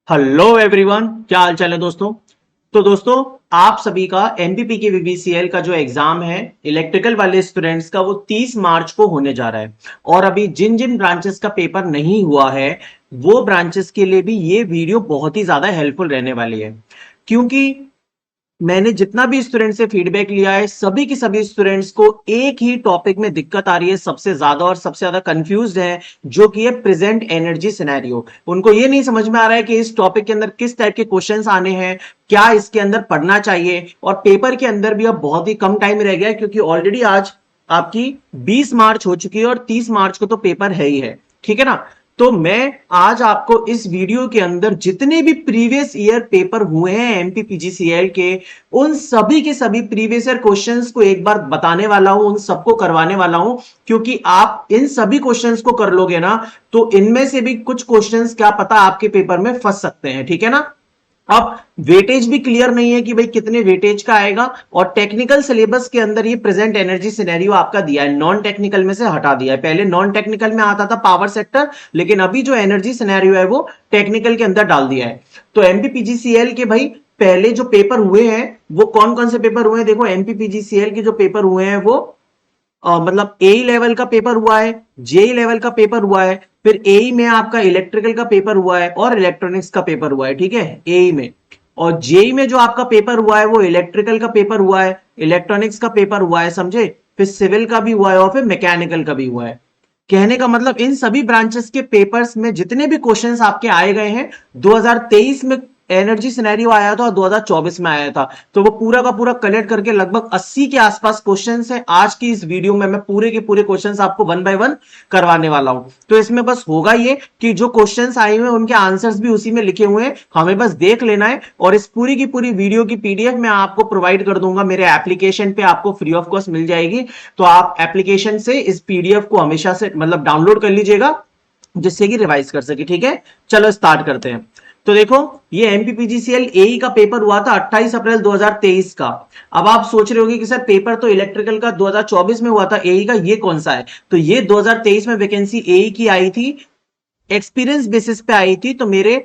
Hello everyone, क्या हाल चाल है दोस्तों। तो दोस्तों, आप सभी का एमपीपी के वीवीसीएल का जो एग्जाम है इलेक्ट्रिकल वाले स्टूडेंट्स का, वो 30 मार्च को होने जा रहा है। और अभी जिन जिन ब्रांचेस का पेपर नहीं हुआ है वो ब्रांचेस के लिए भी ये वीडियो बहुत ही ज्यादा हेल्पफुल रहने वाली है, क्योंकि मैंने जितना भी स्टूडेंट से फीडबैक लिया है सभी के सभी स्टूडेंट्स को एक ही टॉपिक में दिक्कत आ रही है सबसे ज्यादा, और सबसे ज्यादा कंफ्यूज्ड है, जो कि है प्रेजेंट एनर्जी सिनेरियो। उनको ये नहीं समझ में आ रहा है कि इस टॉपिक के अंदर किस टाइप के क्वेश्चंस आने हैं, क्या इसके अंदर पढ़ना चाहिए। और पेपर के अंदर भी अब बहुत ही कम टाइम रह गया है, क्योंकि ऑलरेडी आज आपकी 20 मार्च हो चुकी है और 30 मार्च को तो पेपर है ही है, ठीक है ना। तो मैं आज आपको इस वीडियो के अंदर जितने भी प्रीवियस ईयर पेपर हुए हैं एमपीपीजीसीएल के, उन सभी के सभी प्रीवियस ईयर क्वेश्चंस को एक बार बताने वाला हूं, उन सबको करवाने वाला हूं। क्योंकि आप इन सभी क्वेश्चंस को कर लोगे ना, तो इनमें से भी कुछ क्वेश्चंस क्या पता आपके पेपर में फंस सकते हैं, ठीक है ना। अब वेटेज भी क्लियर नहीं है कि भाई कितने वेटेज का आएगा, और टेक्निकल सिलेबस के अंदर ये प्रेजेंट एनर्जी सिनेरियो आपका दिया है, नॉन टेक्निकल में से हटा दिया है। पहले नॉन टेक्निकल में आता था पावर सेक्टर, लेकिन अभी जो एनर्जी सिनेरियो है वो टेक्निकल के अंदर डाल दिया है। तो एमपीपीजीसीएल के भाई पहले जो पेपर हुए हैं वो कौन कौन से पेपर हुए हैं, देखो एमपीपीजीसीएल के जो पेपर हुए हैं वो मतलब एई लेवल का पेपर हुआ है, जेई लेवल का पेपर हुआ है, फिर एई में आपका इलेक्ट्रिकल का पेपर हुआ है और इलेक्ट्रॉनिक्स का पेपर हुआ है, ठीक है, एई में। और जेई में जो आपका पेपर हुआ है वो इलेक्ट्रिकल का पेपर हुआ है, इलेक्ट्रॉनिक्स का पेपर हुआ है, समझे, फिर सिविल का भी हुआ है और फिर मैकेनिकल का भी हुआ है। कहने का मतलब इन सभी ब्रांचेस के पेपर्स में जितने भी क्वेश्चंस आपके आए गए हैं, 2023 में एनर्जी सिनेरियो आया था और 2024 में आया था, तो वो पूरा का पूरा कलेक्ट करके लगभग 80 के आसपास क्वेश्चंस हैं। आज की इस वीडियो में मैं पूरे के पूरे क्वेश्चंस आपको वन बाय वन करवाने वाला हूं। तो इसमें बस होगा ये कि जो क्वेश्चंस आए हुए हैं उनके आंसर्स भी उसी में लिखे हुए हैं, हमें बस देख लेना है। और इस पूरी की पूरी वीडियो की पीडीएफ मैं आपको प्रोवाइड कर दूंगा, मेरे एप्लीकेशन पे आपको फ्री ऑफ कॉस्ट मिल जाएगी। तो आप एप्लीकेशन से इस पीडीएफ को हमेशा से मतलब डाउनलोड कर लीजिएगा, जिससे कि रिवाइज कर सके, ठीक है। चलो स्टार्ट करते हैं। तो देखो, ये एमपीपीजीसीएल एई का पेपर हुआ था 28 अप्रैल 2023 का। अब आप सोच रहे होंगे कि सर पेपर तो इलेक्ट्रिकल का 2024 में हुआ था, एई का ये कौन सा है। तो ये 2023 में वैकेंसी एई की आई थी, एक्सपीरियंस बेसिस पे आई थी। तो मेरे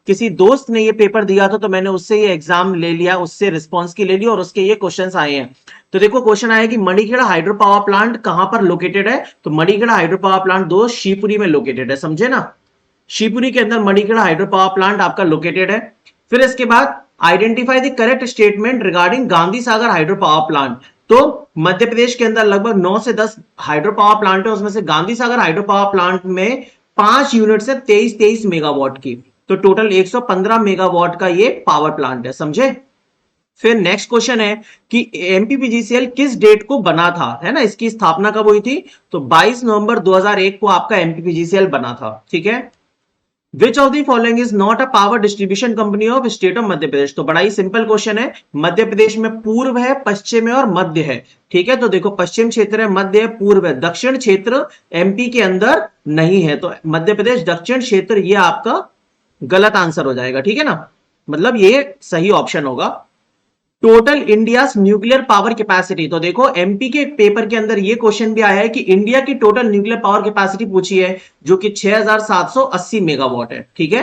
किसी दोस्त ने ये पेपर दिया था, तो मैंने उससे ये एग्जाम ले लिया, उससे रिस्पॉन्स की ले लिया और उसके ये क्वेश्चंस आए हैं। तो देखो क्वेश्चन आया कि मणिखेड़ा हाइड्रो पावर प्लांट कहां पर लोकेटेड है। तो मणिखेड़ा हाइड्रो पावर प्लांट दोस्त शिवपुरी में लोकेटेड है, समझे ना। शिवपुरी के अंदर मणिखेड़ा हाइड्रो पावर प्लांट आपका लोकेटेड है। फिर इसके बाद identify the correct statement regarding Gandhi Sagar hydro power plant. तो मध्य प्रदेश के अंदर लगभग 9 से 10 हाइड्रो पावर प्लांट है, उसमें से Gandhi Sagar hydro power plant में 5 यूनिट से 23 मेगावाट की, तो टोटल 115 मेगावाट का ये पावर प्लांट है, समझे। फिर नेक्स्ट क्वेश्चन है कि एमपीपीजीसीएल किस डेट को बना था, है ना, इसकी स्थापना कब हुई थी। तो 22 नवंबर 2001 को आपका एमपीपीजीसीएल बना था, ठीक है। Which of the following is not a power distribution company of state of Madhya Pradesh. तो बड़ा ही सिंपल क्वेश्चन है, मध्य प्रदेश में पूर्व है, पश्चिम है और मध्य है, ठीक है। तो देखो पश्चिम क्षेत्र है, मध्य है, पूर्व है, दक्षिण क्षेत्र एमपी के अंदर नहीं है, तो मध्य प्रदेश दक्षिण क्षेत्र ये आपका गलत आंसर हो जाएगा, ठीक है ना, मतलब ये सही ऑप्शन होगा। Total India nuclear power capacity. तो देखो एमपी के पेपर के अंदर ये क्वेश्चन भी आया है कि इंडिया की टोटल न्यूक्लियर पावर कैपेसिटी पूछी है, जो कि 6780 मेगावाट है, ठीक है।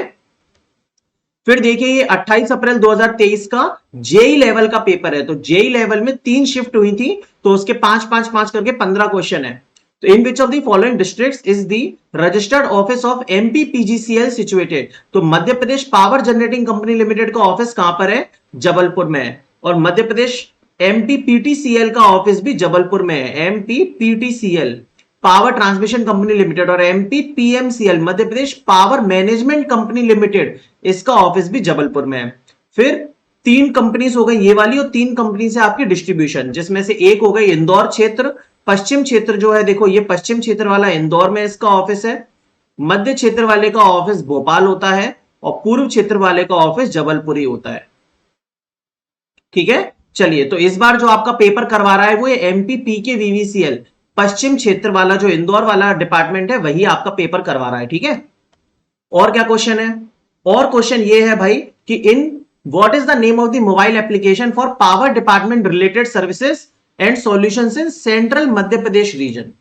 फिर देखिए ये 28 अप्रैल 2023 का जेई लेवल का पेपर है। तो जेई लेवल में 3 शिफ्ट हुई थी, तो उसके 5 करके 15 क्वेश्चन है। तो in which of the following districts is the registered office of MPPGCL situated. तो Madhya Pradesh power generating company limited का ऑफिस कहां पर है, जबलपुर में है। और मध्य प्रदेश एमपीपीटीसीएल का ऑफिस भी जबलपुर में है, एमपीपीटीसीएल पावर ट्रांसमिशन कंपनी लिमिटेड, और एमपीपीएमसीएल मध्य Pradesh power management company limited, इसका ऑफिस भी जबलपुर में है। फिर 3 कंपनीज हो गई ये वाली, और 3 कंपनी से आपकी डिस्ट्रीब्यूशन, जिसमें से एक हो गई इंदौर क्षेत्र। पश्चिम क्षेत्र जो है, देखो ये पश्चिम क्षेत्र वाला इंदौर में इसका ऑफिस है, मध्य क्षेत्र वाले का ऑफिस भोपाल होता है, और पूर्व क्षेत्र वाले का ऑफिस जबलपुर ही होता है, ठीक है। चलिए, तो इस बार जो आपका पेपर करवा रहा है वो एमपीपी के वीवीसीएल पश्चिम क्षेत्र वाला, जो इंदौर वाला डिपार्टमेंट है, वही आपका पेपर करवा रहा है, ठीक है। और क्या क्वेश्चन है, और क्वेश्चन ये है भाई कि इन what is the name of the mobile application for power department related services and solutions in central Madhya Pradesh region.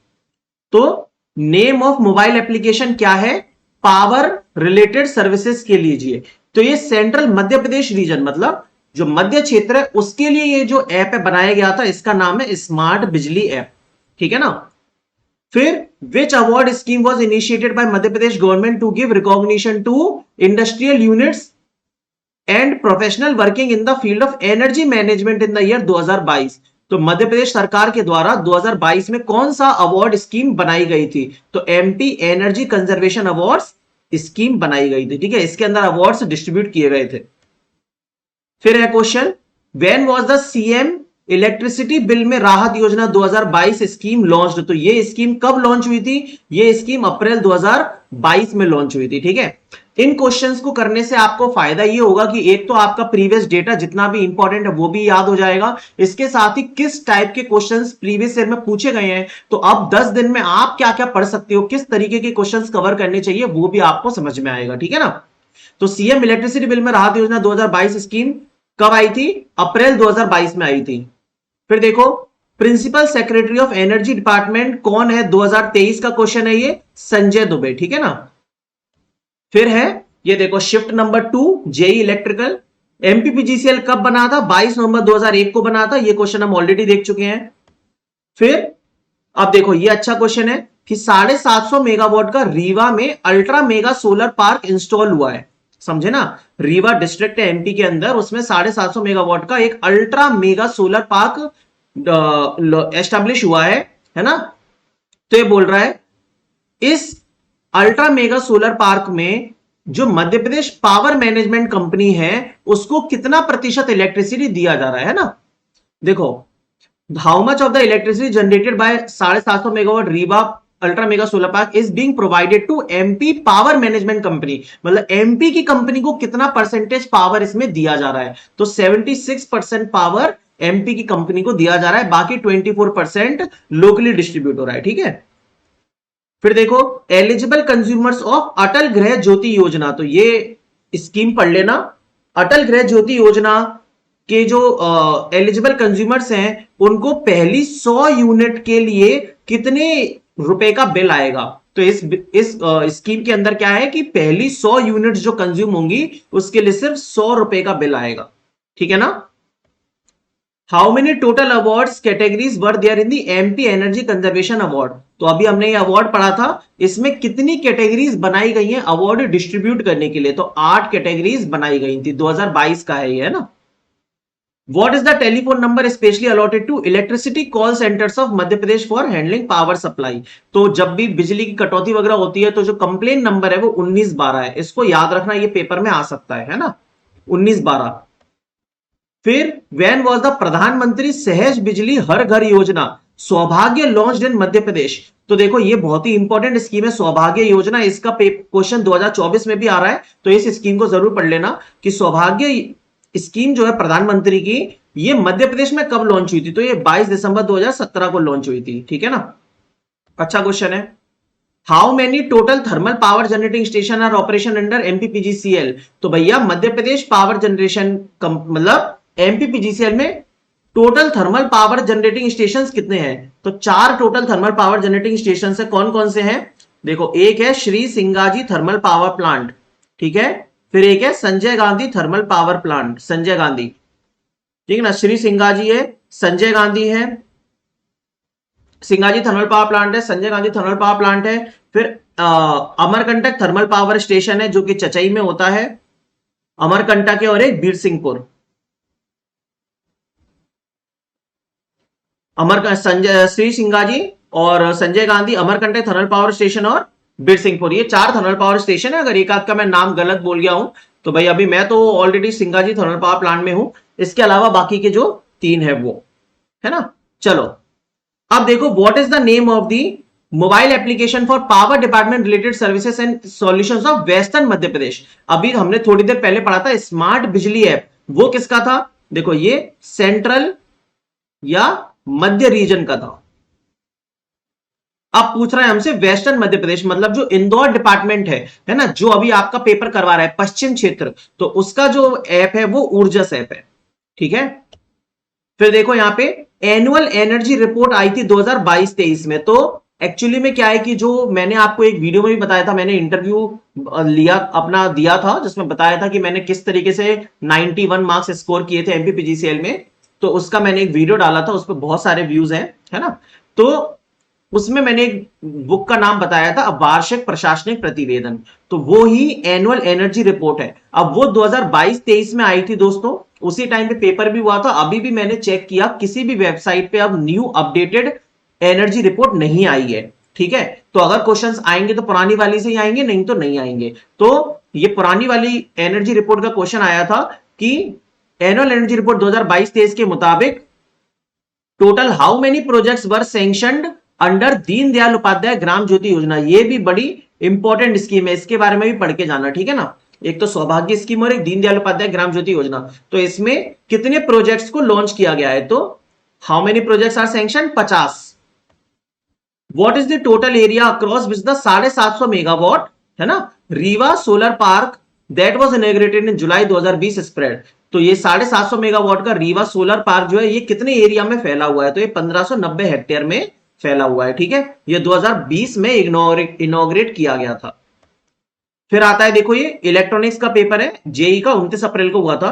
तो नेम ऑफ मोबाइल एप्लीकेशन क्या है पावर रिलेटेड सर्विसेज के लीजिए, तो ये सेंट्रल मध्य प्रदेश रीजन मतलब जो मध्य क्षेत्र है उसके लिए ये जो ऐप है बनाया गया था, इसका नाम है स्मार्ट बिजली ऐप। ठीक है ना। फिर which award scheme was initiated by Madhya Pradesh government to give recognition to industrial units and professional working in the field of energy management in the year 2022। तो मध्य प्रदेश सरकार के द्वारा 2022 में कौन सा अवार्ड स्कीम बनाई गई थी? तो MP energy conservation awards scheme बनाई गई थी। ठीक है, इसके अंदर अवार्ड्स डिस्ट्रीब्यूट किए गए थे। फिर है question, when was the CM electricity bill में राहत योजना 2022 स्कीम लॉन्च्ड? तो ये स्कीम कब लॉन्च हुई थी? ये स्कीम अप्रैल 2022 में लॉन्च हुई थी। ठीक है, इन क्वेश्चंस को करने से आपको फायदा ये होगा कि एक तो आपका प्रीवियस डेटा जितना भी इंपॉर्टेंट है वो भी याद हो जाएगा, इसके साथ ही किस टाइप के क्वेश्चंस प्रीवियस ईयर में पूछे गए हैं, तो अब 10 दिन में आप क्या क्या पढ़ सकते हो, किस तरीके के क्वेश्चंस कवर करने चाहिए वो भी आपको समझ में आएगा। ठीक है ना। तो सीएम इलेक्ट्रिसिटी बिल में राहत योजना 2022 स्कीम कब आई थी? अप्रैल 2022 में आई थी। फिर देखो, principal secretary of energy department कौन है? 2023 का क्वेश्चन है ये, संजय दुबे। ठीक है ना। फिर है ये देखो, शिफ्ट नंबर 2 जेई इलेक्ट्रिकल, एमपीपीजीसीएल कब बना था? 22 नवंबर 2001 को बना था। ये क्वेश्चन हम ऑलरेडी देख चुके हैं। फिर अब देखो, ये अच्छा क्वेश्चन है कि 750 मेगावाट का रीवा में ultra mega solar park install हुआ है। समझे ना, रीवा डिस्ट्रिक्ट है एमपी के अंदर, उसमें 750 मेगावाट का एक ultra mega solar park establish हुआ है ना। तो ये बोल रहा है इस अल्ट्रा मेगा सोलर पार्क में जो मध्य प्रदेश पावर मैनेजमेंट कंपनी है उसको कितना प्रतिशत इलेक्ट्रिसिटी दिया जा रहा है ना। देखो, how much of the electricity generated by 750 megawatt Rewa ultra mega solar park is being provided to MP power management company, मतलब एमपी की कंपनी को कितना परसेंटेज पावर इसमें दिया जा रहा है? तो 76% पावर एमपी की कंपनी को दिया जा रहा है, बाकी 24% लोकली डिस्ट्रीब्यूट हो रहा है। ठीक है। फिर देखो, एलिजिबल कंज्यूमर्स ऑफ अटल गृह ज्योति योजना, तो ये स्कीम पढ़ लेना। अटल गृह ज्योति योजना के जो एलिजिबल कंज्यूमर्स हैं उनको पहली 100 यूनिट के लिए कितने रुपए का बिल आएगा? तो इस स्कीम के अंदर क्या है कि पहली 100 यूनिट जो कंज्यूम होंगी उसके लिए सिर्फ 100 रुपए का बिल आएगा। ठीक है ना। How many total awards categories were there in the MP energy conservation award? तो अभी हमने ये अवार्ड पढ़ा था, इसमें कितनी कैटेगरीज बनाई गई हैं अवार्ड डिस्ट्रीब्यूट करने के लिए? तो 8 कैटेगरीज बनाई गई थी। 2022 का है ये, है ना। What is the telephone number specially allotted to electricity call centers of Madhya Pradesh for handling power supply? तो जब भी बिजली की कटौती वगैरह होती है तो जो कंप्लेन नंबर है वो 1912 है। इसको याद रखना, ये पेपर में आ सकता है ना, 1912। फिर व्हेन वाज द प्रधानमंत्री सहज बिजली हर घर योजना सौभाग्य लॉन्च्ड इन मध्य प्रदेश? तो देखो, ये बहुत ही इंपॉर्टेंट स्कीम है सौभाग्य योजना। इसका क्वेश्चन 2024 में भी आ रहा है, तो इस स्कीम को जरूर पढ़ लेना कि सौभाग्य स्कीम जो है प्रधानमंत्री की, ये मध्य प्रदेश में कब लॉन्च हुई थी? तो ये 22 दिसंबर 2017 को लॉन्च हुई थी। ठीक है ना। अच्छा क्वेश्चन है, how many total thermal power generating station are operation under MPPGCL? तो भैया मध्य प्रदेश पावर जनरेशन मतलब एमपीपीजीसीएल में total thermal power generating stations कितने हैं? तो 4 total thermal power generating station है। कौन कौन से हैं? देखो, एक है Shri Singaji thermal power plant, ठीक है। फिर एक है Sanjay Gandhi thermal power plant, Sanjay Gandhi, ठीक है ना। श्री सिंगाजी है, संजय गांधी है, सिंगाजी थर्मल पावर प्लांट है, Sanjay Gandhi thermal power plant है। फिर अमरकंटक थर्मल पावर स्टेशन है जो कि चचई में होता है, अमरकंटक है, और एक बीरसिंहपुर। श्री सिंगाजी और Sanjay Gandhi, Amarkantak thermal power station और बीरसिंहपुर, ये 4 थर्मल पावर स्टेशन है। अगर एक आध का मैं नाम गलत बोल गया हूं तो भाई अभी मैं तो already Singaji thermal power plant में हूं, इसके अलावा बाकी के जो 3 है वो, है ना। चलो अब देखो, what is the name of the mobile application for power department related services and solutions of western Madhya Pradesh? अभी हमने थोड़ी देर पहले पढ़ा था स्मार्ट बिजली ऐप, वो किसका था? देखो, ये सेंट्रल या मध्य रीजन का था। अब पूछ रहा है हमसे वेस्टर्न मध्य प्रदेश, मतलब जो इंदौर डिपार्टमेंट है ना, जो अभी आपका पेपर करवा रहा है पश्चिम क्षेत्र, तो उसका जो ऐप है वो ऊर्जस ऐप है। ठीक है। फिर देखो, यहां पे एनुअल एनर्जी रिपोर्ट आई थी 2022-23 में, तो एक्चुअली में क्या है कि जो मैंने आपको एक वीडियो में भी बताया था, मैंने इंटरव्यू लिया अपना दिया था जिसमें बताया था कि मैंने किस तरीके से 91 मार्क्स स्कोर किए थे एमपीपीजीसीएल में। तो उसका मैंने एक वीडियो डाला था, उस पर बहुत सारे व्यूज हैं, है ना। तो उसमें मैंने एक बुक का नाम बताया था, वार्षिक प्रशासनिक प्रतिवेदन। तो वो ही एनुअल एनर्जी रिपोर्ट है। अब वो 2022-23 में आई थी दोस्तों, उसी टाइम पे पेपर भी हुआ था। अभी भी मैंने चेक किया, किसी भी वेबसाइट पे अब न्यू अपडेटेड एनर्जी रिपोर्ट नहीं आई है, ठीक है। तो अगर क्वेश्चंस आएंगे तो पुरानी वाली से ही आएंगे, नहीं तो नहीं आएंगे। तो ये पुरानी वाली एनर्जी रिपोर्ट का क्वेश्चन आया था कि एनुअल एनर्जी रिपोर्ट 2022-23 के मुताबिक total how many projects were sanctioned under Deendayal Upadhyay Gram Jyoti Yojana. ये भी बड़ी इंपॉर्टेंट स्कीम है, इसके बारे में भी पढ़ के जाना, ठीक है ना। एक तो सौभाग्य स्कीम और एक दीनदयाल उपाध्याय ग्राम ज्योति योजना। तो इसमें कितने प्रोजेक्ट्स को लॉन्च किया गया है, तो how many projects are sanction, 50। What is the total area across which the 750 megawatt, है ना, Rewa solar park that was inaugurated in July 2020 spread. तो ये 750 मेगावाट का रीवा सोलर पार्क जो है ये कितने एरिया में फैला हुआ है, तो ये 1590 हेक्टेयर में फैला हुआ है, ठीक है। ये 2020 में इनॉग्रेट किया गया था। फिर आता है देखो, ये इलेक्ट्रॉनिक्स का पेपर है, जेई का 29 अप्रैल को हुआ था।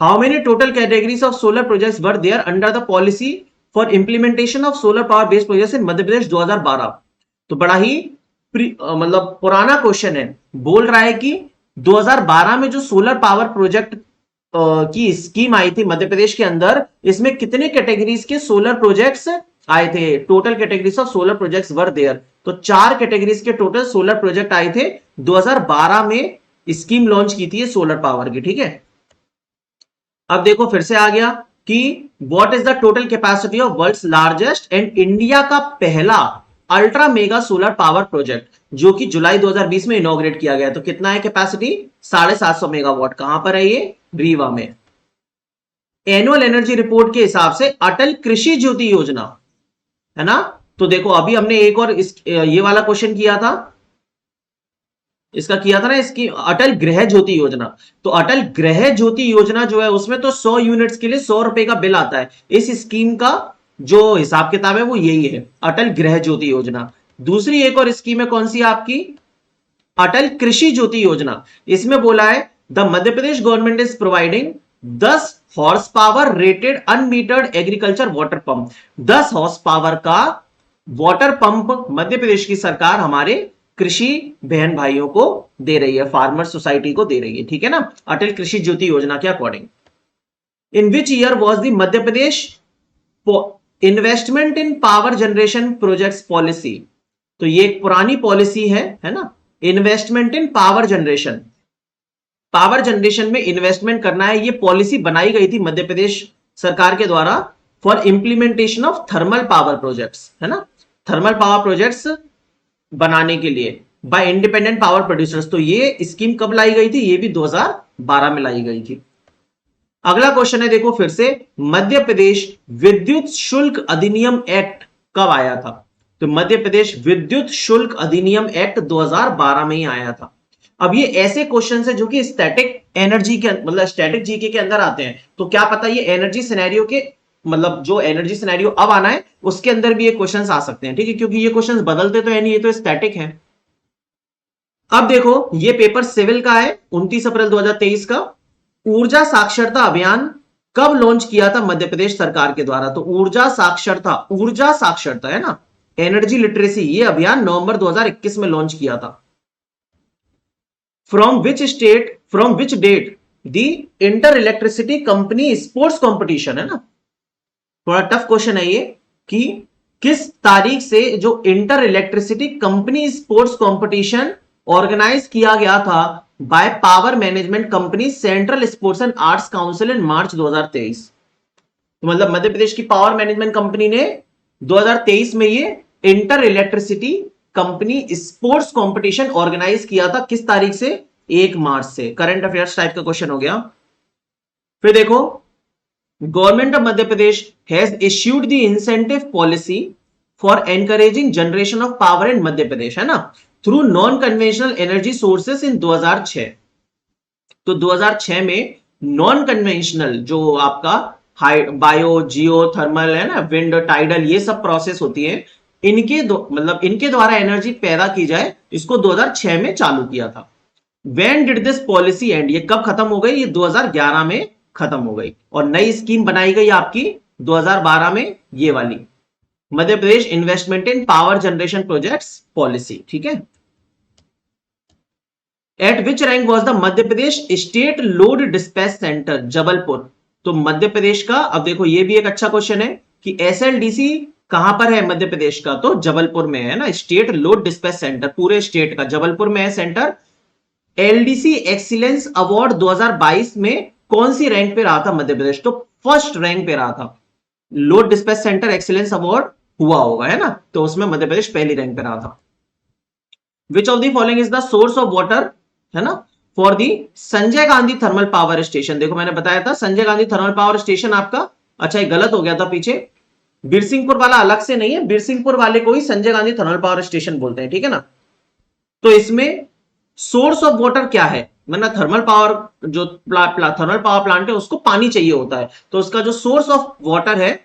How many total categories of solar projects were there under the policy for implementation of solar power based projects in Madhya Pradesh 2012। तो बड़ा ही मतलब पुराना क्वेश्चन है। बोल रहा है कि 2012 में जो सोलर पावर प्रोजेक्ट की स्कीम आई थी मध्य प्रदेश के अंदर, इसमें कितने कैटेगरीज के सोलर प्रोजेक्ट्स आए थे, total categories of solar projects were there. तो 4 कैटेगरीज के टोटल सोलर प्रोजेक्ट आए थे 2012 में, स्कीम लॉन्च की थी सोलर पावर की, ठीक है। अब देखो फिर से आ गया कि what is the total capacity of world's largest and India का पहला ultra mega solar power project, जो कि जुलाई 2020 में इनॉग्रेट किया गया। तो कितना है कैपेसिटी, 750 मेगावाट। कहां पर है ये, रीवा में। एनुअल एनर्जी रिपोर्ट के हिसाब से अटल कृषि ज्योति योजना, है ना। तो देखो अभी हमने एक और ये वाला क्वेश्चन किया था, इसका किया था ना, इसकी अटल गृह ज्योति योजना। तो अटल गृह ज्योति योजना जो है उसमें तो 100 यूनिट्स के लिए 100 रुपए का बिल आता है। इस स्कीम का जो हिसाब किताब है वो यही है, अटल गृह ज्योति योजना। दूसरी एक और स्कीम है, कौन सी आपकी, अटल कृषि ज्योति योजना। इसमें बोला है the Madhya Pradesh government is providing 10 horse power rated unmetered agriculture water pump. 10 horse power का वाटर पंप मध्य प्रदेश की सरकार हमारे कृषि बहन भाइयों को दे रही है, फार्मर सोसाइटी को दे रही है, ठीक है ना, अटल कृषि ज्योति योजना के according. In which year was the Madhya Pradesh investment in power generation projects policy. तो ये एक पुरानी पॉलिसी है ना, investment in power generation. Power generation में इन्वेस्टमेंट करना है, ये पॉलिसी बनाई गई थी मध्य प्रदेश सरकार के द्वारा for implementation of thermal power projects, है ना, थर्मल पावर प्रोजेक्ट्स बनाने के लिए बाय इंडिपेंडेंट पावर प्रोड्यूसर्स। तो ये स्कीम कब लाई गई थी, ये भी 2012 में लाई गई थी। अगला क्वेश्चन है देखो फिर से, मध्य प्रदेश विद्युत शुल्क अधिनियम एक्ट कब आया था। तो मध्य प्रदेश विद्युत शुल्क अधिनियम एक्ट 2012 में ही आया था। अब ये ऐसे क्वेश्चन है जो कि स्टैटिक एनर्जी के मतलब स्टैटिक जीके के अंदर आते हैं। तो क्या पता ये एनर्जी सिनेरियो के मतलब जो एनर्जी सिनेरियो अब आना है उसके अंदर भी ये क्वेश्चंस आ सकते हैं, ठीक है, क्योंकि ये क्वेश्चंस बदलते तो है नहीं, ये तो स्टैटिक है। अब देखो ये पेपर सिविल का है 29 अप्रैल 2023 का। ऊर्जा साक्षरता अभियान कब लॉन्च किया था मध्य प्रदेश सरकार के द्वारा। तो ऊर्जा साक्षरता है ना, एनर्जी लिटरेसी, ये अभियान नवंबर 2021 में लॉन्च किया था। From which date the inter electricity company sports competition, है ना, थोड़ा टफ क्वेश्चन है ये कि किस तारीख से जो inter electricity company sports competition organise किया गया था by power management company central sports and arts council in March 2023। तो मतलब मध्य प्रदेश की पावर मैनेजमेंट कंपनी ने 2023 में ये inter electricity company sports competition organise किया था, किस तारीख से, 1 मार्च से। करंट अफेयर्स टाइप का क्वेश्चन हो गया। फिर देखो government of Madhya Pradesh has issued the incentive policy for encouraging generation of power in Madhya Pradesh, है ना, through non conventional energy sources in 2006। तो 2006 में नॉन कन्वेंशनल जो आपका बायो जियो थर्मल है ना, विंड टाइडल, ये सब प्रोसेस होती है, मतलब इनके द्वारा एनर्जी पैदा की जाए, इसको 2006 में चालू किया था। When did this policy end? ये कब खत्म हो गई? ये 2011 में खत्म हो गई और नई स्कीम बनाई गई आपकी 2012 में, ये वाली Madhya Pradesh investment in power generation projects policy. ठीक है। At which rank was the Madhya Pradesh state load dispatch centre Jabalpur? तो मध्य प्रदेश का, अब देखो ये भी एक अच्छा क्वेश्चन है कि एसएलडीसी कहां पर है मध्य प्रदेश का? तो जबलपुर में है ना, स्टेट लोड डिस्पैच सेंटर पूरे स्टेट का जबलपुर में है सेंटर। एलडीसी एक्सीलेंस अवार्ड 2022 में कौन सी रैंक पे रहा था मध्य प्रदेश? तो फर्स्ट रैंक पे रहा था। Load dispatch centre excellence award हुआ होगा, है ना, तो उसमें मध्य प्रदेश पहली रैंक पे रहा था। Which of the following is the source of water, है ना, for the Sanjay Gandhi thermal power station? देखो मैंने बताया था Sanjay Gandhi thermal power station आपका, अच्छा ये गलत हो गया था पीछे, बिरसिंहपुर वाला अलग से नहीं है, बिरसिंहपुर वाले को ही Sanjay Gandhi thermal power station बोलते हैं। ठीक है ना। तो इसमें सोर्स ऑफ वाटर क्या है? मतलब थर्मल पावर जो थर्मल पावर प्लांट है उसको पानी चाहिए होता है, तो उसका जो सोर्स ऑफ वाटर है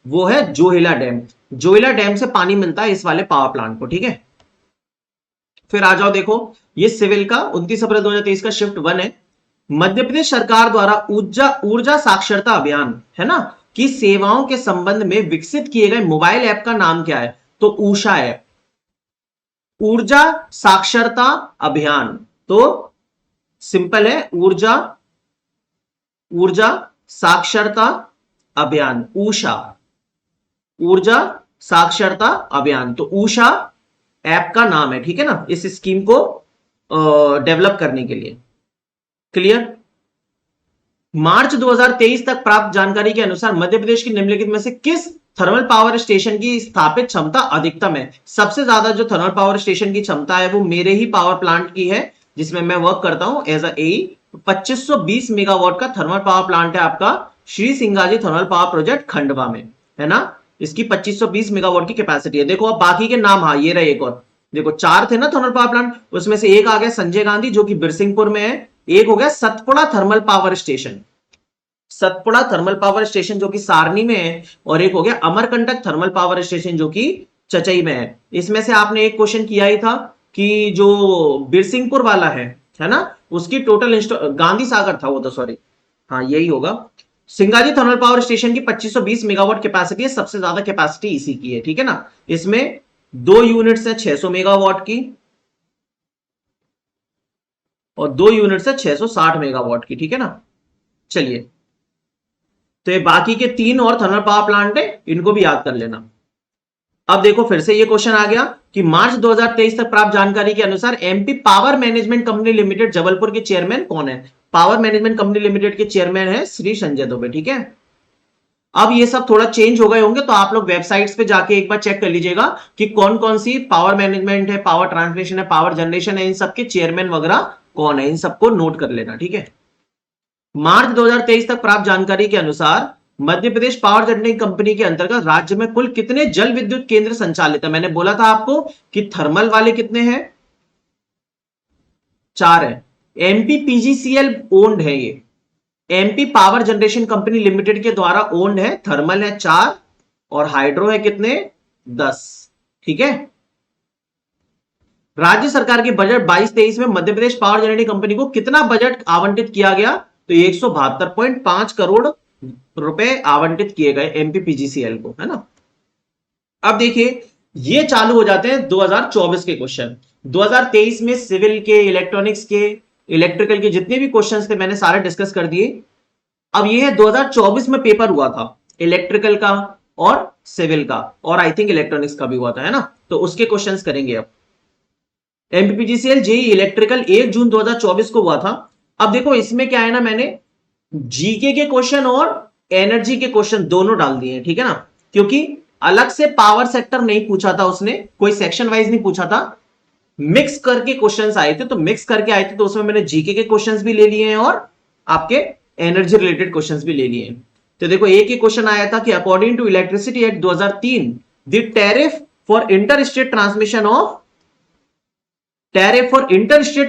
वो है जोहिला डैम। जोहिला डैम से पानी मिलता है इस वाले पावर प्लांट को। ठीक है। फिर आ जाओ, देखो ये सिविल का 29 अप्रैल 2023 का शिफ्ट 1 है। मध्य प्रदेश सरकार द्वारा ऊर्जा साक्षरता अभियान, है ना, की सेवाओं के संबंध में विकसित किए गए मोबाइल ऐप का नाम क्या है? तो ऊषा ऐप। ऊर्जा साक्षरता अभियान, तो सिंपल है ऊर्जा साक्षरता अभियान, ऊषा, ऊर्जा साक्षरता अभियान, तो ऊषा ऐप का नाम है। ठीक है ना, इस स्कीम को डेवलप करने के लिए। क्लियर। मार्च 2023 तक प्राप्त जानकारी के अनुसार मध्य प्रदेश की निम्नलिखित में से किस थर्मल पावर स्टेशन की स्थापित क्षमता अधिकतम है? सबसे ज्यादा जो थर्मल पावर स्टेशन की क्षमता है वो मेरे ही पावर प्लांट की है, जिसमें मैं वर्क करता हूं एज अ एई। 2520 मेगावाट का थर्मल पावर प्लांट है आपका Shri Singaji thermal power project Khandwa में, है ना। इसकी 2520 मेगावाट की कैपेसिटी है। देखो अब बाकी के नाम, हाँ ये रहे एक और, देखो 4 थे ना थर्मल पावर प्लांट, उसमें से एक आ गया संजय गांधी जो कि बिरसिंहपुर में है, एक हो गया Satpura thermal power station, Satpura thermal power station जो कि सारनी में है, और एक हो गया अमरकंटक थर्मल पावर स्टेशन जो कि चचई में है। इसमें से आपने एक क्वेश्चन किया ही था कि जो बिरसिंहपुर वाला है ना, उसकी टोटल गांधी सागर था वो तो, सॉरी, हाँ यही होगा। सिंगाजी थर्मल पावर स्टेशन की 2520 मेगावाट कैपेसिटी है, सबसे ज्यादा कैपेसिटी इसी की है। ठीक है ना। इसमें 2 यूनिट्स है 600 मेगावाट की और 2 यूनिट्स है 660 मेगावाट की। ठीक है ना। चलिए, तो ये बाकी के 3 और थर्मल पावर प्लांट है, इनको भी याद कर लेना। अब देखो फिर से ये क्वेश्चन आ गया कि मार्च 2023 तक प्राप्त जानकारी के अनुसार MP power management company limited Jabalpur के चेयरमैन कौन है? पावर मैनेजमेंट कंपनी लिमिटेड के चेयरमैन है श्री संजय दुबे। ठीक है। अब ये सब थोड़ा चेंज हो गए होंगे, तो आप लोग वेबसाइट्स पे जाके एक बार चेक कर लीजिएगा कि कौन कौन सी पावर मैनेजमेंट है, पावर ट्रांसमिशन है, पावर जनरेशन है, इन सबके चेयरमैन वगैरह कौन है, इन सबको नोट कर लेना। ठीक है। मार्च 2023 तक प्राप्त जानकारी के अनुसार मध्य प्रदेश पावर जनरेटिंग कंपनी के अंतर्गत राज्य में कुल कितने जल विद्युत केंद्र संचालित है? मैंने बोला था आपको कि थर्मल वाले कितने हैं, 4 है। एमपी पीजीसीएल ओन्ड है, ये MP power generation company limited के द्वारा ओन्ड है। थर्मल है 4 और हाइड्रो है कितने, 10। ठीक है। राज्य सरकार के बजट 22-23 में मध्य प्रदेश पावर जनरेटिंग कंपनी को कितना बजट आवंटित किया गया? तो 172.5 करोड़ रुपए आवंटित किए गए एमपी पीजीसीएल को, है ना। अब देखिए ये चालू हो जाते हैं 2024 के क्वेश्चन। 2023 में सिविल के, इलेक्ट्रॉनिक्स के, इलेक्ट्रिकल के जितने भी क्वेश्चंस थे मैंने सारे डिस्कस कर दिए। अब ये है 2024 में पेपर हुआ था इलेक्ट्रिकल का और सिविल का, और आई थिंक इलेक्ट्रॉनिक्स का भी हुआ था, है ना। तो उसके क्वेश्चंस करेंगे अब। एमपीपीजीसीएल जेई इलेक्ट्रिकल 1 जून 2024 को हुआ था। अब देखो इसमें क्या है ना, मैंने जीके के क्वेश्चन और एनर्जी के क्वेश्चन दोनों डाल दिए हैं। ठीक है ना, क्योंकि अलग से पावर सेक्टर नहीं पूछा था उसने, कोई सेक्शन वाइज नहीं पूछा था, मिक्स करके क्वेश्चंस आए थे, तो मिक्स करके आए थे तो उसमें मैंने जीके के क्वेश्चंस भी ले लिए हैं और आपके एनर्जी रिलेटेड क्वेश्चंस भी ले लिए हैं। तो देखो एक ही क्वेश्चन आया था कि according to electricity act 2003 the tariff for inter state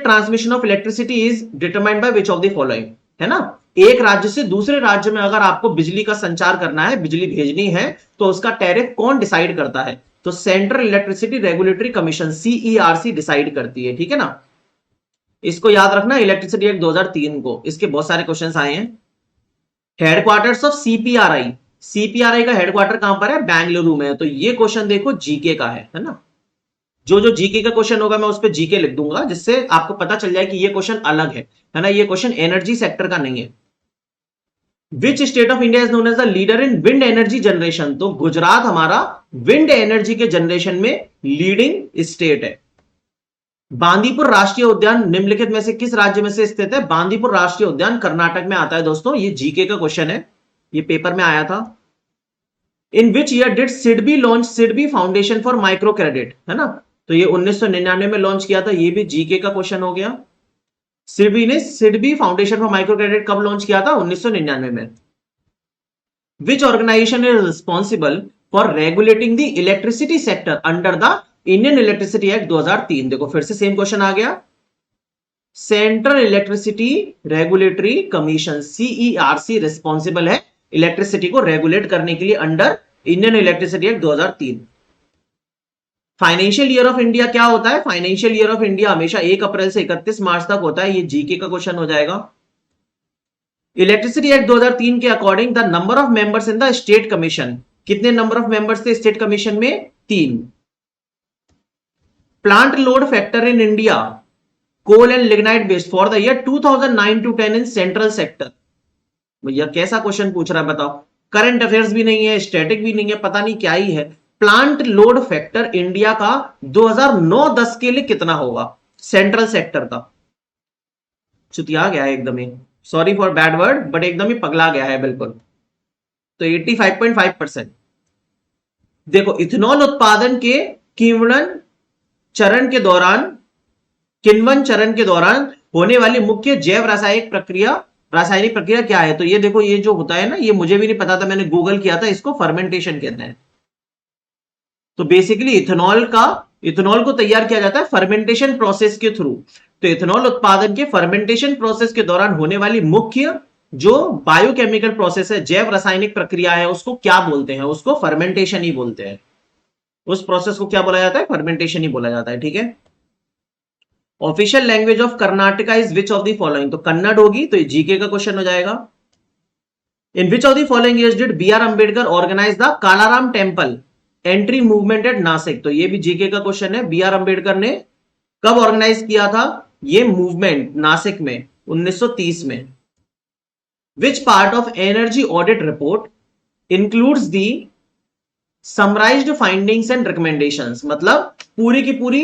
transmission of electricity is determined by which of the following, है ना। एक राज्य से दूसरे राज्य में अगर आपको बिजली का संचार करना है, बिजली भेजनी है, तो उसका टैरिफ कौन डिसाइड करता है? तो central electricity regulatory commission CERC decide करती है, ठीक है ना। इसको याद रखना, इलेक्ट्रिसिटी एक्ट 2003 को, इसके बहुत सारे क्वेश्चंस आए हैं। हेडक्वार्टर्स ऑफ CPRI, CPRI का हेडक्वार्टर कहां पर है, बेंगलुरु में है। तो ये क्वेश्चन देखो जीके का है ना। जो जो जीके का क्वेश्चन होगा मैं उस पर जीके लिख दूंगा, जिससे आपको पता चल जाए कि ये क्वेश्चन अलग है ना। ये क्वेश्चन एनर्जी सेक्टर का नहीं है। Which state of India is known as the leader in wind energy generation, तो गुजरात हमारा विंड एनर्जी के जनरेशन में लीडिंग स्टेट है। बांदीपुर राष्ट्रीय उद्यान निम्नलिखित में से किस राज्य में से स्थित है, बांदीपुर राष्ट्रीय उद्यान कर्नाटक में आता है दोस्तों। ये जीके का क्वेश्चन है, ये पेपर में आया था। In which year did SIDBI launch SIDBI foundation for micro credit, है ना। तो ये 1999 में लॉन्च किया था, ये भी जीके का क्वेश्चन हो गया। सिडबी ने SIDBI foundation for micro credit कब लॉन्च किया था, 1999 में। Which organisation is responsible for regulating the electricity sector under the Indian electricity act 2003। देखो फिर से सेम क्वेश्चन आ गया। Central electricity regulatory commission CERC responsible है इलेक्ट्रिसिटी को रेगुलेट करने के लिए under Indian electricity act 2003। Financial year of India क्या होता है, फाइनेंशियल ईयर ऑफ इंडिया हमेशा 1 अप्रैल से 31 मार्च तक होता है। ये जीके का क्वेश्चन हो जाएगा। इलेक्ट्रिसिटी एक्ट 2003 के according the number of members in the state commission, कितने नंबर ऑफ मेंबर्स थे स्टेट कमीशन में, 3। Plant load factor in India coal and lignite based for the year 2009 to 10 in central sector. भैया कैसा question पूछ रहा है बताओ, current affairs भी नहीं है, स्टैटिक भी नहीं है, पता नहीं क्या ही है। प्लांट लोड फैक्टर इंडिया का 2009-10 के लिए कितना होगा सेंट्रल सेक्टर का। चुतिया गया है एकदम ही, sorry for bad word, but एकदम ही पगला गया है बिल्कुल। तो 85.5%। देखो इथेनॉल उत्पादन के किण्वन चरण के दौरान होने वाली मुख्य जैव रासायनिक प्रक्रिया क्या है। तो ये देखो, ये जो होता है ना, ये मुझे भी नहीं पता था, मैंने गूगल किया था, इसको फर्मेंटेशन कहते हैं। तो बेसिकली इथेनॉल को तैयार किया जाता है फर्मेंटेशन प्रोसेस के थ्रू। तो इथेनॉल उत्पादन के फर्मेंटेशन प्रोसेस के दौरान होने वाली मुख्य जो बायोकेमिकल प्रोसेस है, जैव रासायनिक प्रक्रिया है, उसको क्या बोलते हैं, उसको फर्मेंटेशन ही बोलते हैं। उस प्रोसेस को क्या बोला जाता है, फर्मेंटेशन ही बोला जाता है, ठीक है। Official language of Karnataka is which of the following, तो कन्नड़ होगी, तो जीके का क्वेश्चन हो जाएगा। In which of the following years did BR Ambedkar organise the Kalaram temple entry movement at Nashik, तो ये भी जीके का क्वेश्चन है। BR अंबेडकर ने कब ऑर्गेनाइज किया था ये मूवमेंट, नासिक में 1930 में। Which part of energy audit report includes the summarised findings and recommendations, मतलब पूरी की पूरी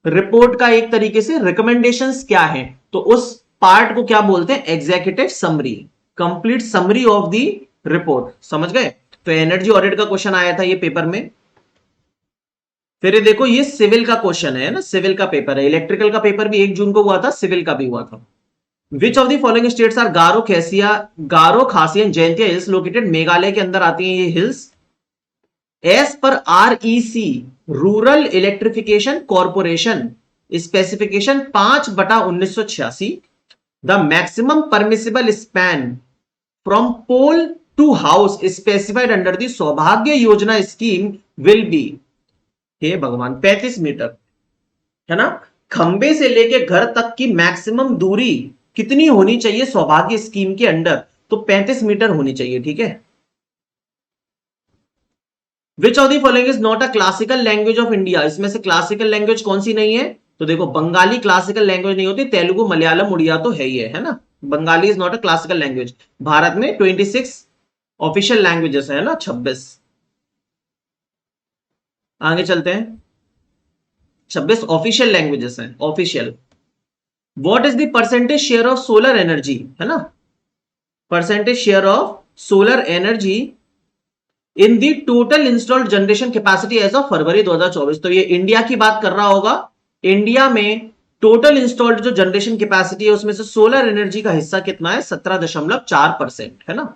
रिपोर्ट का एक तरीके से रिकमेंडेशंस क्या है, तो उस पार्ट को क्या बोलते हैं, executive summary, complete summary of the report. समझ गए। तो एनर्जी ऑडिट का क्वेश्चन आया था ये पेपर में। फिर ये देखो, ये सिविल का क्वेश्चन है ना, सिविल का पेपर है। इलेक्ट्रिकल का पेपर भी 1 जून को हुआ था, सिविल का भी हुआ था। Which of the following states are Garo Khasian Jaintia hills located, Meghalaya के अंदर आती हैं ये hills. As per REC rural electrification corporation specification 5/1986, the maximum permissible span from pole to house specified under the Saubhagya Yojana scheme will be, हे भगवान, 35 मीटर, है ना। खंबे से लेके घर तक की मैक्सिमम दूरी कितनी होनी चाहिए सौभाग्य स्कीम के अंडर, तो 35 मीटर होनी चाहिए, ठीक है। Which of the following is not a classical language of India, इसमें से क्लासिकल लैंग्वेज कौन सी नहीं है, तो देखो बंगाली क्लासिकल लैंग्वेज नहीं होती, तेलुगु मलयालम उड़िया तो है ना। Bengali is not a classical language. Bharat में 26 ऑफिशियल लैंग्वेजेस है ना, 26। आगे चलते हैं, 26 ऑफिशियल लैंग्वेजेस हैं, official. What is the percentage share of solar energy, है ना, percentage share of solar energy in the total installed generation capacity as of February 2024। तो ये इंडिया की बात कर रहा होगा। इंडिया में टोटल इंस्टॉल्ड जो जनरेशन कैपेसिटी है उसमें से सोलर एनर्जी का हिस्सा कितना है, 17.4%, है ना।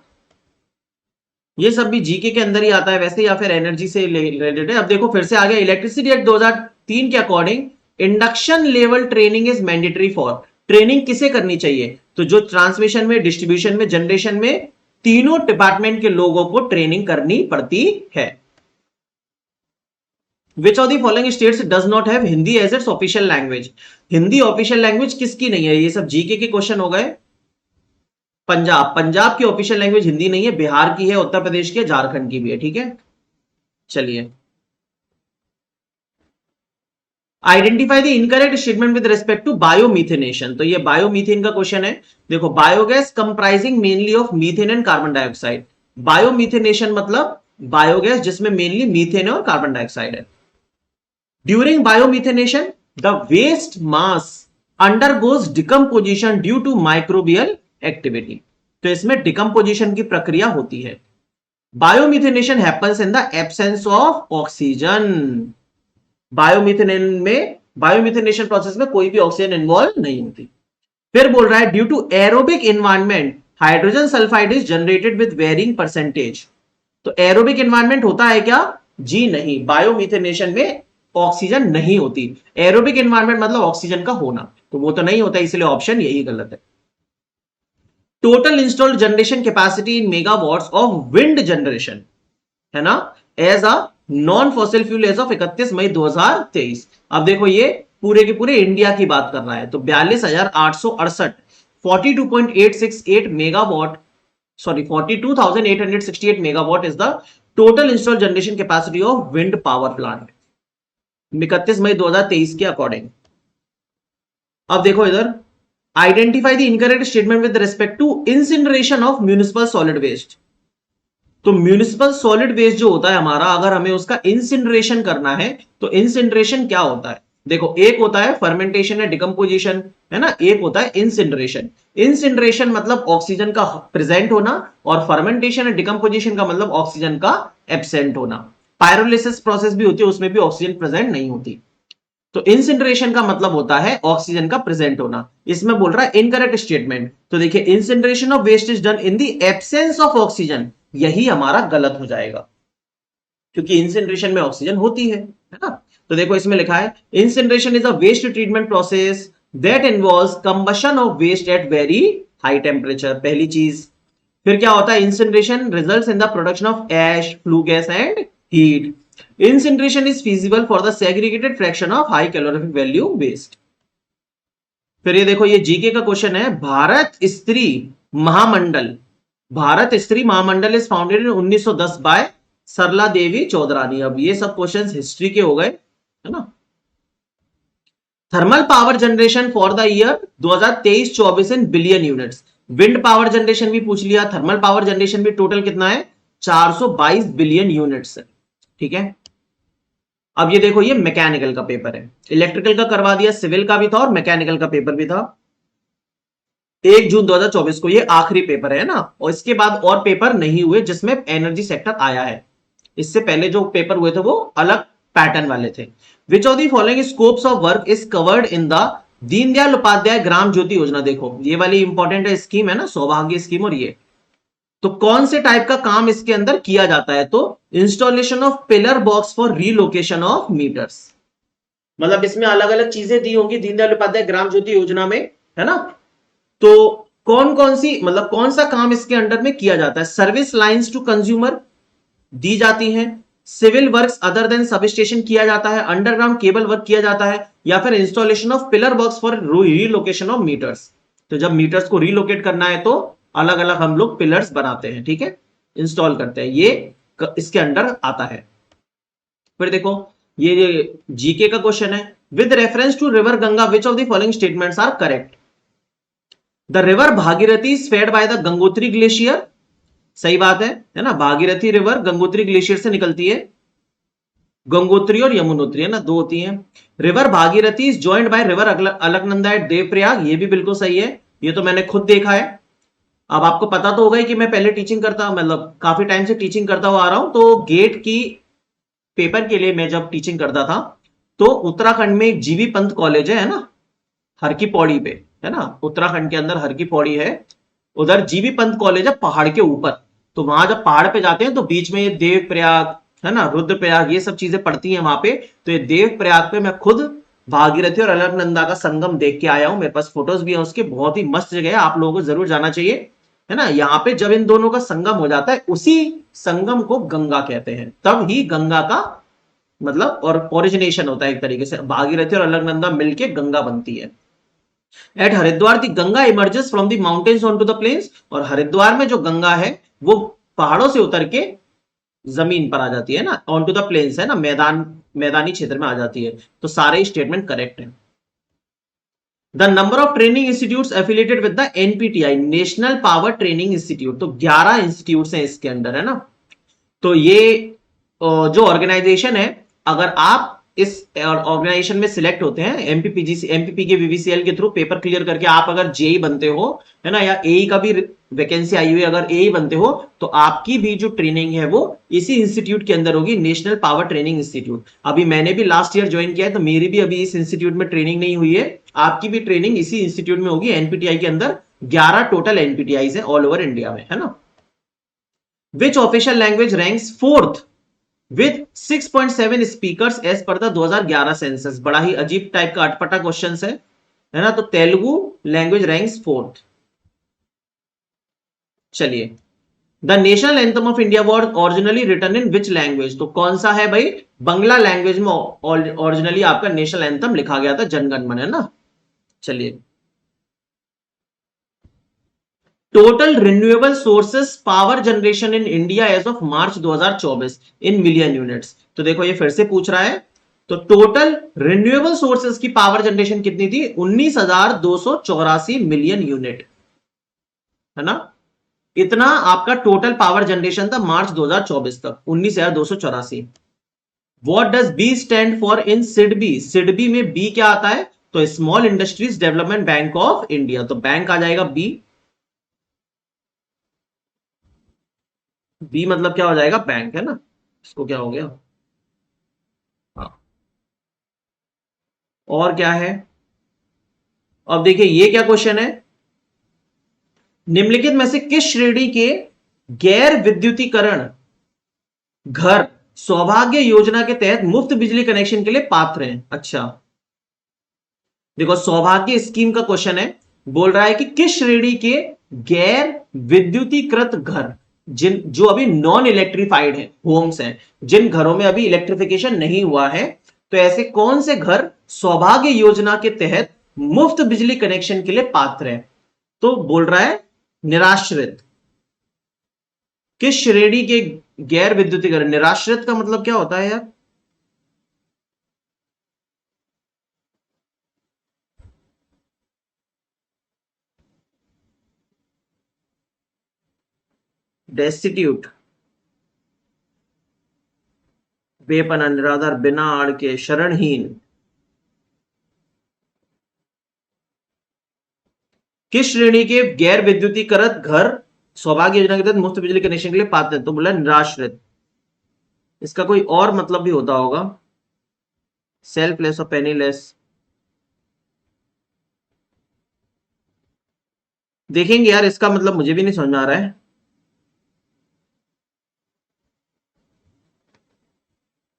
ये सब भी जीके के अंदर ही आता है वैसे, या फिर एनर्जी से रिलेटेड है। अब देखो फिर से आ गया, इलेक्ट्रिसिटी एक्ट 2003 के according induction level training is mandatory for, training किसे करनी चाहिए, तो जो ट्रांसमिशन में, डिस्ट्रीब्यूशन में, जनरेशन में, तीनों डिपार्टमेंट के लोगों को ट्रेनिंग करनी पड़ती है। Which of the following states does not have Hindi as its official language? Hindi official language किसकी नहीं है? ये सब जीके के क्वेश्चन हो गए। पंजाब, पंजाब की ऑफिशियल लैंग्वेज हिंदी नहीं है, बिहार की है, उत्तर प्रदेश की है, झारखंड की भी है। ठीक है, चलिए। Identify the incorrect statement with respect to biomethanation. तो ये बायोमीथेन का क्वेश्चन है। देखो, biogas comprising mainly of methane and carbon dioxide. Biomethanation मतलब बायोगैस जिसमें मेनली मीथेन और कार्बन डाइऑक्साइड है। During biomethanation the waste mass undergoes decomposition due to microbial activity. तो इसमें डिकम्पोजिशन की प्रक्रिया होती है। Biomethanation happens in the absence of oxygen. Biomethanation process में कोई भी ऑक्सीजन इन्वॉल्व नहीं होती। फिर बोल रहा है due to aerobic environment hydrogen sulphide is generated with varying percentage. तो एरोबिक एनवायरनमेंट होता है क्या? जी नहीं, बायोमिथेनेशन में ऑक्सीजन नहीं होती। एरोबिक एनवायरनमेंट मतलब ऑक्सीजन का होना, तो वो तो नहीं होता, इसलिए ऑप्शन यही गलत है। Total installed generation capacity in megawatts of wind generation, है ना, as a non fossil fuel as of 31 May 2023। अब देखो, ये पूरे के पूरे इंडिया की बात कर रहा है, तो 42,868 42.868 megawatt, sorry 42,868 megawatt is the total installed generation capacity of wind power plant 31 May 2023 के अकॉर्डिंग। अब देखो इधर, identify the incorrect statement with respect to incineration of municipal solid waste. तो म्यूनिसिपल सॉलिड वेस्ट जो होता है हमारा, अगर हमें उसका इंसिनरेशन करना है तो इंसिनरेशन क्या होता है? देखो, एक होता है फर्मेंटेशन या डिकम्पोजिशन, है ना, एक होता है इंसिनरेशन। इंसिनरेशन मतलब ऑक्सीजन का प्रेजेंट होना, और फर्मेंटेशन या डिकम्पोजिशन का मतलब ऑक्सीजन का एब्सेंट होना। पायरोलिसिस प्रोसेस भी होती है, उसमें भी ऑक्सीजन प्रेजेंट नहीं होती। तो इंसिनरेशन का मतलब होता है ऑक्सीजन का प्रेजेंट होना। इसमें बोल रहा है इनकरेक्ट स्टेटमेंट। तो देखिए, incineration of waste is done in the absence of oxygen, यही हमारा गलत हो जाएगा, क्योंकि इंसिनरेशन में ऑक्सीजन होती है ना। तो देखो, इसमें लिखा है incineration is a waste treatment process that involves combustion of waste at very high temperature, पहली चीज। फिर क्या होता है? Incineration results in the production of ash, flue gas and heat. Incineration is feasible for the segregated fraction of high calorific value waste. फिर ये देखो, ये जीके का क्वेश्चन है। भारत स्त्री महामंडल, भारत स्त्री महामंडल इज फाउंडेड इन 1910 बाय सरला देवी चौधरानी। अब ये सब क्वेश्चंस हिस्ट्री के हो गए, है ना। Thermal power generation for the year 2023-24 in billion units. Wind power generation भी पूछ लिया, थर्मल पावर जनरेशन भी टोटल कितना है? 422 बिलियन यूनिट्स है। ठीक है, अब ये देखो, ये मैकेनिकल का पेपर है, इलेक्ट्रिकल का करवा दिया, सिविल का भी था और मैकेनिकल का पेपर भी था। 1 जून 2024 को ये आखिरी पेपर है ना, और इसके बाद और पेपर नहीं हुए जिसमें एनर्जी सेक्टर आया है। इससे पहले जो पेपर हुए थे वो अलग पैटर्न वाले थे। Which of the following scopes of work is covered in the Deendayal Upadhyay Gram Jyoti Yojana? देखो, ये वाली इंपॉर्टेंट है स्कीम, है ना, सौभाग्य स्कीम। और ये तो कौन से टाइप का काम इसके अंदर किया जाता है? तो installation of pillar box for relocation of meters. मतलब इसमें अलग अलग चीजें दी होंगी दीनदयाल उपाध्याय ग्राम ज्योति योजना में, है ना। तो कौन कौन सी, मतलब कौन सा काम इसके अंडर में किया जाता है? सर्विस लाइंस टू कंज्यूमर दी जाती हैं, civil works other than substation किया जाता है, अंडरग्राउंड केबल वर्क किया जाता है, या फिर installation of pillar box for relocation of meters. तो जब मीटर्स को रीलोकेट करना है तो अलग अलग हम लोग पिलर्स बनाते हैं, ठीक है, इंस्टॉल करते हैं, ये इसके अंडर आता है। फिर देखो, ये जीके का क्वेश्चन है। With reference to river Ganga which of the following statements are correct? The river Bhagirathi is fed by the Gangotri glacier. सही बात है ना, भागीरथी रिवर गंगोत्री ग्लेशियर से निकलती है। गंगोत्री और यमुनोत्री, है ना, दो होती हैं। River Bhagirathi is joined by river Alaknanda at Devprayag, ये भी बिल्कुल सही है, ये तो मैंने खुद देखा है। अब आपको पता तो होगा ही कि मैं पहले टीचिंग करता, मतलब काफी टाइम से टीचिंग करता हुआ आ रहा हूं। तो गेट की पेपर के लिए मैं जब टीचिंग करता था, तो उत्तराखंड में एक जीबी पंत कॉलेज है ना, हर की पौड़ी पे, है ना, उत्तराखंड के अंदर हर की पौड़ी है, उधर जीबी पंत कॉलेज है पहाड़ के ऊपर। तो वहां जब पहाड़ पे जाते हैं तो बीच में ये देवप्रयाग, है ना, रुद्रप्रयाग, ये सब चीजें पड़ती हैं वहां पे। तो ये देवप्रयाग पे मैं खुद भागीरथी और अलकनंदा का संगम देख के आया हूं, मेरे पास फोटोज भी हैं उसके। बहुत ही मस्त जगह है, आप लोगों को जरूर जाना चाहिए, है ना। यहाँ पे जब इन दोनों का संगम हो जाता है, उसी संगम को गंगा कहते हैं, तब ही गंगा का मतलब और ओरिजिनेशन होता है एक तरीके से, भागीरथी और अलकनंदा मिलके गंगा बनती है। At Haridwar the Ganga emerges from the mountains on to the plains, और हरिद्वार में जो गंगा है वो पहाड़ों से उतर के जमीन पर आ जाती है ना, ऑन टू द प्लेन्स है ना, मैदानी क्षेत्र में आ जाती है। तो सारे स्टेटमेंट करेक्ट है। The number of training institutes affiliated with the NPTI, national power training institute, तो 11 इंस्टीट्यूट्स हैं इसके अंदर, है ना। तो ये जो ऑर्गेनाइजेशन है, अगर आप इस ऑर्गेनाइजेशन में सिलेक्ट होते हैं एमपीपीजीसी एमपीपी के वीवीसीएल के थ्रू पेपर क्लियर करके, आप अगर जेई बनते हो, है ना, या एई का भी वैकेंसी आई हुई है, अगर एई बनते हो तो आपकी भी जो ट्रेनिंग है वो इसी इंस्टीट्यूट के अंदर होगी, नेशनल पावर ट्रेनिंग इंस्टीट्यूट। अभी मैंने भी लास्ट ईयर ज्वाइन किया है, तो मेरी भी अभी इस इंस्टीट्यूट में ट्रेनिंग नहीं हुई है, आपकी भी ट्रेनिंग इसी इंस्टीट्यूट में होगी। एनपीटीआई के अंदर 11 टोटल एनपीटीआई है ऑल ओवर इंडिया में, है ना। Which official language ranks fourth with 6.7 speakers as per the 2011 census, बड़ा ही अजीब टाइप का अटपटा क्वेश्चन है ना। तो तेलुगु लैंग्वेज रैंक्स फोर्थ। चलिए, the national anthem of India was originally written in which language, तो कौन सा है भाई, बंगला लैंग्वेज में ओरिजिनली आपका नेशनल एंथम लिखा गया था, जनगण मन, है ना। चलिए, total renewable sources power generation in India as of March 2024 in million units, तो देखो ये फिर से पूछ रहा है। तो टोटल रिन्यूएबल सोर्सेस की पावर जनरेशन कितनी थी, 19,284 मिलियन यूनिट, है ना। इतना आपका टोटल पावर जनरेशन था मार्च 2024 तक, 19,284। What does B stand for in SIDBI, SIDBI में बी क्या आता है, तो small industries development bank of India, तो बैंक आ जाएगा बी। बी मतलब क्या हो जाएगा, बैंक, है ना। इसको क्या हो गया, हाँ। और क्या है, अब देखिए ये क्या क्वेश्चन है, निम्नलिखित में से किस श्रेणी के गैर विद्युतीकरण घर सौभाग्य योजना के तहत मुफ्त बिजली कनेक्शन के लिए पात्र हैं। अच्छा, देखो सौभाग्य स्कीम का क्वेश्चन है, बोल रहा है कि किस श्रेणी के गैर विद्युतीकृत घर, जिन जो अभी नॉन इलेक्ट्रिफाइड है, होम्स हैं, जिन घरों में अभी इलेक्ट्रिफिकेशन नहीं हुआ है, तो ऐसे कौन से घर सौभाग्य योजना के तहत मुफ्त बिजली कनेक्शन के लिए पात्र है। तो बोल रहा है निराश्रित, किस श्रेणी के गैर विद्युतीकरण, निराश्रित का मतलब क्या होता है यार, डेस्टिट्यूट, बेपना, निराधार, बिना आड़ के, शरणहीन। किस श्रेणी के गैर विद्युतीकृत घर सौभाग्य योजना के तहत मुफ्त बिजली कनेक्शन के लिए पात्र है, तो बोला निराश्रित। इसका कोई और मतलब भी होता होगा, सेल्फलेस और पेनीलेस, देखेंगे यार, इसका मतलब मुझे भी नहीं समझ में आ रहा है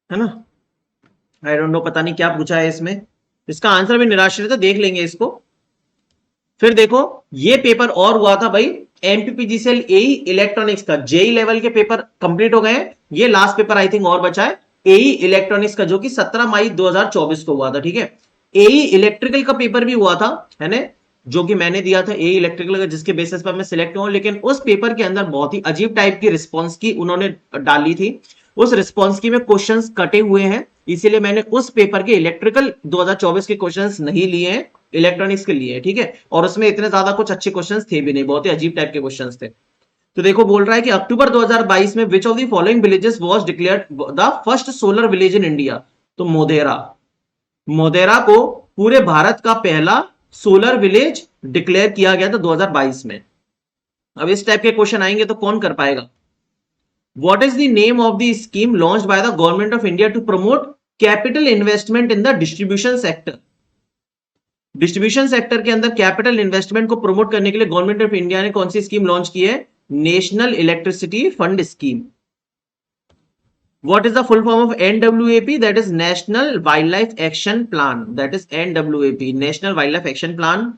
ना। आई डोंट नो, पता नहीं क्या पूछा है इसमें, इसका आंसर भी निराश्रित है, देख लेंगे इसको। फिर देखो ये पेपर और हुआ था भाई, एमपीपीजीसीएल एई इलेक्ट्रॉनिक्स का, जेई लेवल के पेपर कंप्लीट हो गए, ये लास्ट पेपर आई थिंक और बचा है, एई इलेक्ट्रॉनिक्स का, जो कि 17 मई 2024 को हुआ था, ठीक है। एई इलेक्ट्रिकल का पेपर भी हुआ था, है ना, जो कि मैंने दिया था एई इलेक्ट्रिकल का, जिसके बेसिस पर मैं सिलेक्ट हुआ, लेकिन उस पेपर के अंदर बहुत ही अजीब टाइप की रिस्पॉन्स की उन्होंने डाली थी, उस रिस्पॉन्स की में क्वेश्चंस कटे हुए हैं, इसीलिए मैंने उस पेपर के इलेक्ट्रिकल 2024 के क्वेश्चंस नहीं लिए हैं, इलेक्ट्रॉनिक्स के लिए, ठीक है। और उसमें इतने ज्यादा कुछ अच्छे क्वेश्चंस थे भी नहीं, बहुत ही अजीब टाइप के क्वेश्चंस थे। तो देखो बोल रहा है कि अक्टूबर 2022 में विच of the following villages was declared the first solar village in India, तो मोधेरा, मोधेरा को पूरे भारत का पहला सोलर विलेज डिक्लेयर किया गया था 2022 में। अब इस टाइप के क्वेश्चन आएंगे तो कौन कर पाएगा। What is the name of the scheme launched by the government of India to promote capital investment in the distribution sector? Distribution sector के अंदर कैपिटल इन्वेस्टमेंट को प्रमोट करने के लिए गवर्नमेंट ऑफ इंडिया ने कौन सी स्कीम लॉन्च की है, national electricity fund scheme. What is the full form of NWAP, that is national wild life action plan, that is NWAP, national wild life action plan.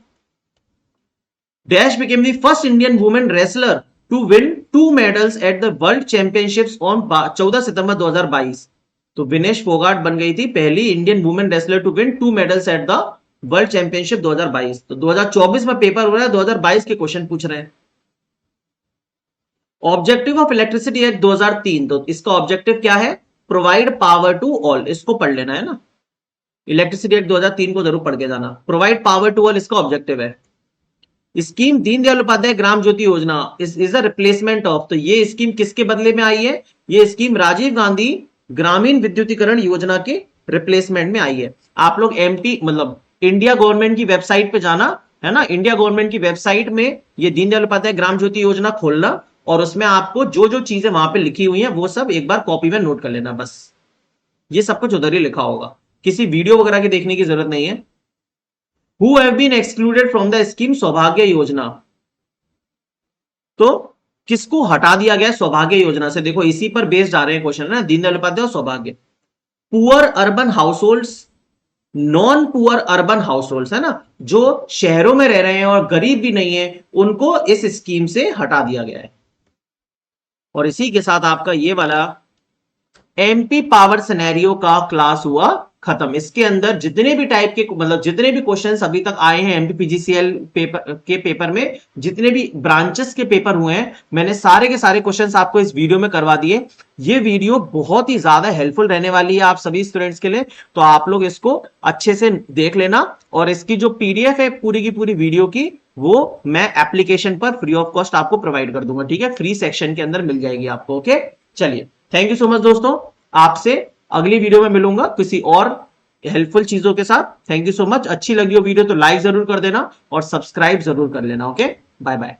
Dash became the first Indian women wrestler to win 2 medals at the world championships on 14 सितंबर 2022। तो विनेश फोगाट बन गई थी पहली Indian women wrestler to win 2 medals at the world championship 2022। तो 2024 में paper हो रहा है, 2022 के क्वेश्चन पूछ रहे हैं। ऑब्जेक्टिव ऑफ इलेक्ट्रिसिटी एक्ट 2003, तो इसका ऑब्जेक्टिव क्या है? Provide power to all. इसको पढ़ लेना है ना, इलेक्ट्रिसिटी एक्ट 2003 को जरूर पढ़ के जाना। प्रोवाइड पावर टू ऑल इसका ऑब्जेक्टिव है। स्कीम दीनदयाल उपाध्याय ग्राम ज्योति योजना इज अ रिप्लेसमेंट ऑफ, तो ये स्कीम किसके बदले में आई है? ये स्कीम राजीव गांधी ग्रामीण विद्युतीकरण योजना के रिप्लेसमेंट में आई है। आप लोग एमपी मतलब इंडिया गवर्नमेंट की वेबसाइट पे जाना है ना, इंडिया गवर्नमेंट की वेबसाइट में ये दीनदयाल उपाध्याय ग्राम ज्योति योजना खोलना और उसमें आपको जो जो चीजें वहां पे लिखी हुई हैं वो सब एक बार कॉपी में नोट कर लेना। बस ये सब कुछ उधर ही लिखा होगा, किसी वीडियो वगैरह की देखने की जरूरत नहीं है। Who have been excluded from the scheme सौभाग्य योजना, तो किसको हटा दिया गया सौभाग्य योजना से? देखो इसी पर बेस्ड आ रहे हैं क्वेश्चन ना, दीनदयाल उपाध्याय और सौभाग्य। Poor urban households, non poor urban households है ना, जो शहरों में रह रहे हैं और गरीब भी नहीं है, उनको इस स्कीम से हटा दिया गया है। और इसी के साथ आपका ये वाला एमपी पावर सिनेरियो का क्लास हुआ खत्म। इसके अंदर जितने भी टाइप के मतलब जितने भी क्वेश्चंस अभी तक आए हैं एमपीपीजीसीएल पेपर में, जितने भी ब्रांचेस के पेपर हुए हैं, मैंने सारे के सारे क्वेश्चंस आपको इस वीडियो में करवा दिए। ये वीडियो बहुत ही ज्यादा हेल्पफुल रहने वाली है आप सभी स्टूडेंट्स के लिए, तो आप लोग इसको अच्छे से देख लेना। और इसकी जो पीडीएफ है पूरी की पूरी वीडियो की, वो मैं एप्लीकेशन पर फ्री ऑफ कॉस्ट आपको प्रोवाइड कर दूंगा, ठीक है, फ्री सेक्शन के अंदर मिल जाएगी आपको। ओके, चलिए, थैंक यू सो मच दोस्तों, आपसे अगली वीडियो में मिलूंगा किसी और हेल्पफुल चीजों के साथ। Thank you so much. अच्छी लगी हो वीडियो तो लाइक जरूर कर देना और सब्सक्राइब जरूर कर लेना। Okay, bye bye.